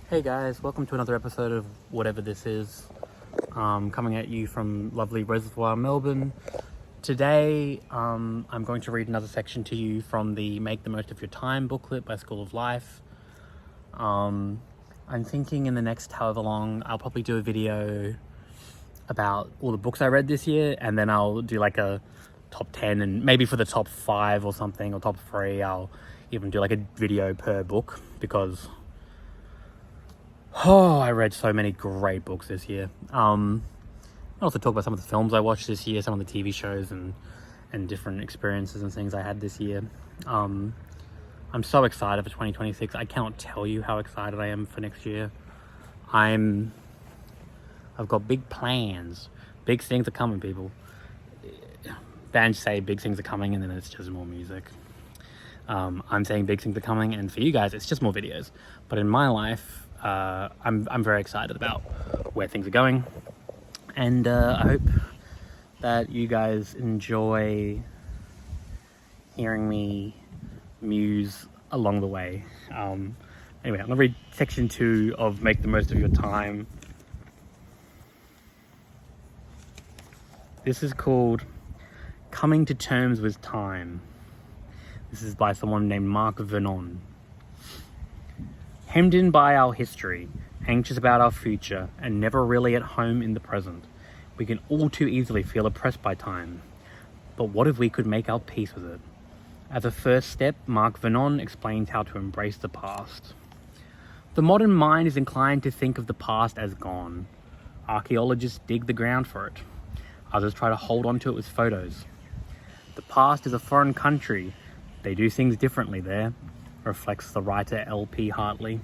Hey guys, welcome to another episode of whatever this is. Coming at you from lovely Reservoir, Melbourne. Today, I'm going to read another section to you from the Make the Most of Your Time booklet by School of Life. I'm thinking in the next however long, I'll probably do a video about all the books I read this year, and then I'll do like a top 10, and maybe for the top 5 or something, or top 3, I'll even do like a video per book, because I read so many great books this year. I'll also talk about some of the films I watched this year, some of the TV shows and different experiences and things I had this year. I'm so excited for 2026. I cannot tell you how excited I am for next year. I've got big plans. Big things are coming, people. Bands say big things are coming and then it's just more music. I'm saying big things are coming, and for you guys, it's just more videos. But in my life, I'm very excited about where things are going, and I hope that you guys enjoy hearing me muse along the way. Anyway, I'm gonna read section 2 of Make the Most of Your Time. This is called Coming to Terms with Time. This is by someone named Mark Vernon. Hemmed in by our history, anxious about our future, and never really at home in the present, we can all too easily feel oppressed by time. But what if we could make our peace with it? As a first step, Mark Vernon explains how to embrace the past. The modern mind is inclined to think of the past as gone. Archaeologists dig the ground for it. Others try to hold on to it with photos. The past is a foreign country. They do things differently there, reflects the writer L.P. Hartley.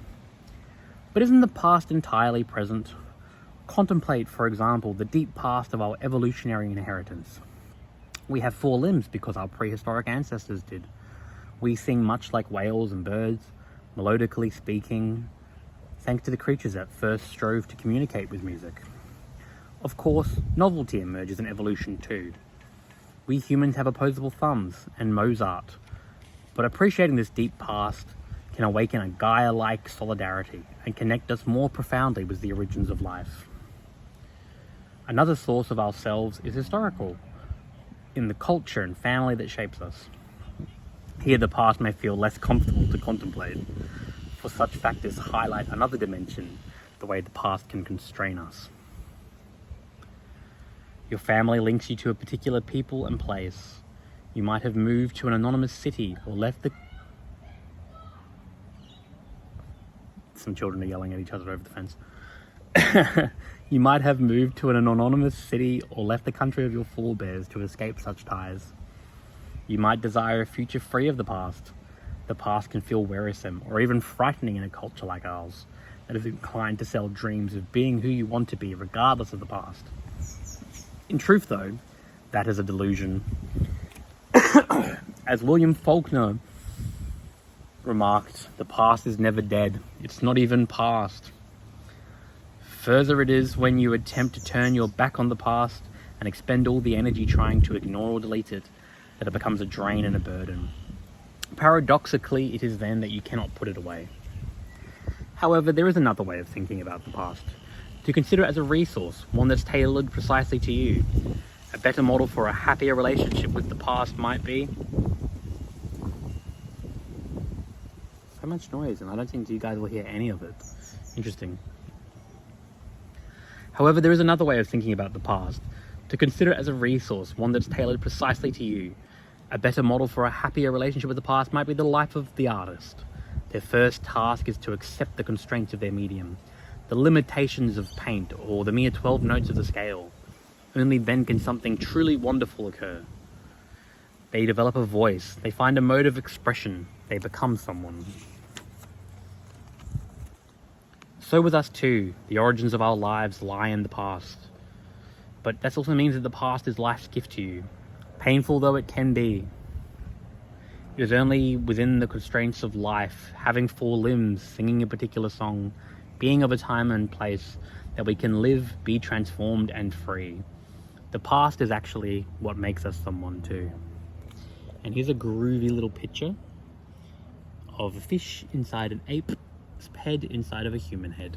But isn't the past entirely present? Contemplate, for example, the deep past of our evolutionary inheritance. We have 4 limbs because our prehistoric ancestors did. We sing much like whales and birds, melodically speaking, thanks to the creatures that first strove to communicate with music. Of course, novelty emerges in evolution too. We humans have opposable thumbs and Mozart, but appreciating this deep past can awaken a Gaia-like solidarity and connect us more profoundly with the origins of life. Another source of ourselves is historical, in the culture and family that shapes us. Here the past may feel less comfortable to contemplate, for such factors highlight another dimension, the way the past can constrain us. Your family links you to a particular people and place. You might have moved to an anonymous city or left the... Some children are yelling at each other over the fence. You might have moved to an anonymous city or left the country of your forebears to escape such ties. You might desire a future free of the past. The past can feel wearisome or even frightening in a culture like ours, that is inclined to sell dreams of being who you want to be regardless of the past. In truth, though, that is a delusion. As William Faulkner remarked, the past is never dead. It's not even past. Further, it is when you attempt to turn your back on the past and expend all the energy trying to ignore or delete it, that it becomes a drain and a burden. Paradoxically, it is then that you cannot put it away. However, there is another way of thinking about the past. To consider it as a resource, one that's tailored precisely to you. A better model for a happier relationship with the past might be... So much noise, and I don't think you guys will hear any of it. Interesting. However, there is another way of thinking about the past. To consider it as a resource, one that's tailored precisely to you. A better model for a happier relationship with the past might be the life of the artist. Their first task is to accept the constraints of their medium, the limitations of paint, or the mere 12 notes of the scale. Only then can something truly wonderful occur. They develop a voice, they find a mode of expression, they become someone. So with us too, the origins of our lives lie in the past. But that also means that the past is life's gift to you, painful though it can be. It is only within the constraints of life, having 4 limbs, singing a particular song, being of a time and place, that we can live, be transformed and free. The past is actually what makes us someone too. And here's a groovy little picture of a fish inside an ape head inside of a human head.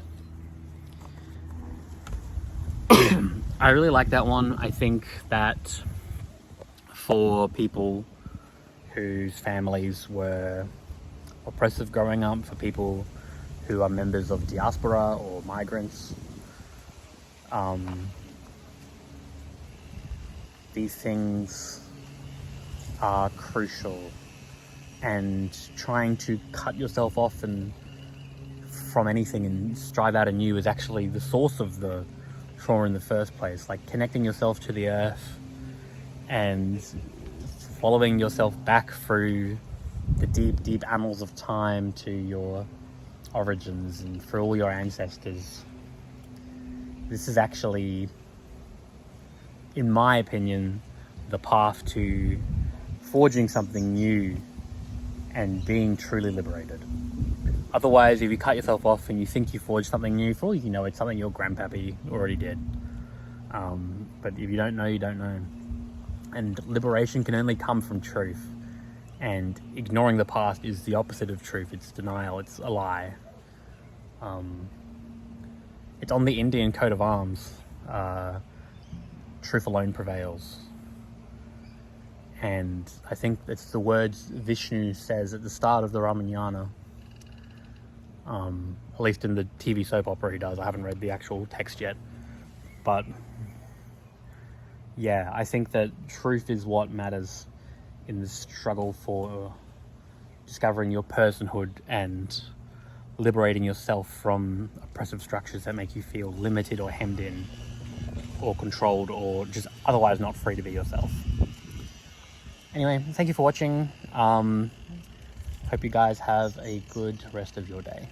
I really like that one. I think that for people whose families were oppressive growing up, for people who are members of diaspora or migrants, these things are crucial, and trying to cut yourself off and from anything and strive out anew is actually the source of the trauma in the first place. Like connecting yourself to the earth and following yourself back through the deep annals of time to your origins and for all your ancestors. This is actually, in my opinion, the path to forging something new and being truly liberated. Otherwise, if you cut yourself off and you think you forged something new, for all you know, it's something your grandpappy already did. But if you don't know, you don't know. And liberation can only come from truth. And ignoring the past is the opposite of truth. It's denial. It's a lie. It's on the Indian coat of arms. Truth alone prevails. And I think it's the words Vishnu says at the start of the Ramayana. At least in the TV soap opera he does. I haven't read the actual text yet. But yeah, I think that truth is what matters in the struggle for discovering your personhood and liberating yourself from oppressive structures that make you feel limited or hemmed in or controlled or just otherwise not free to be yourself. Anyway, thank you for watching. Hope you guys have a good rest of your day.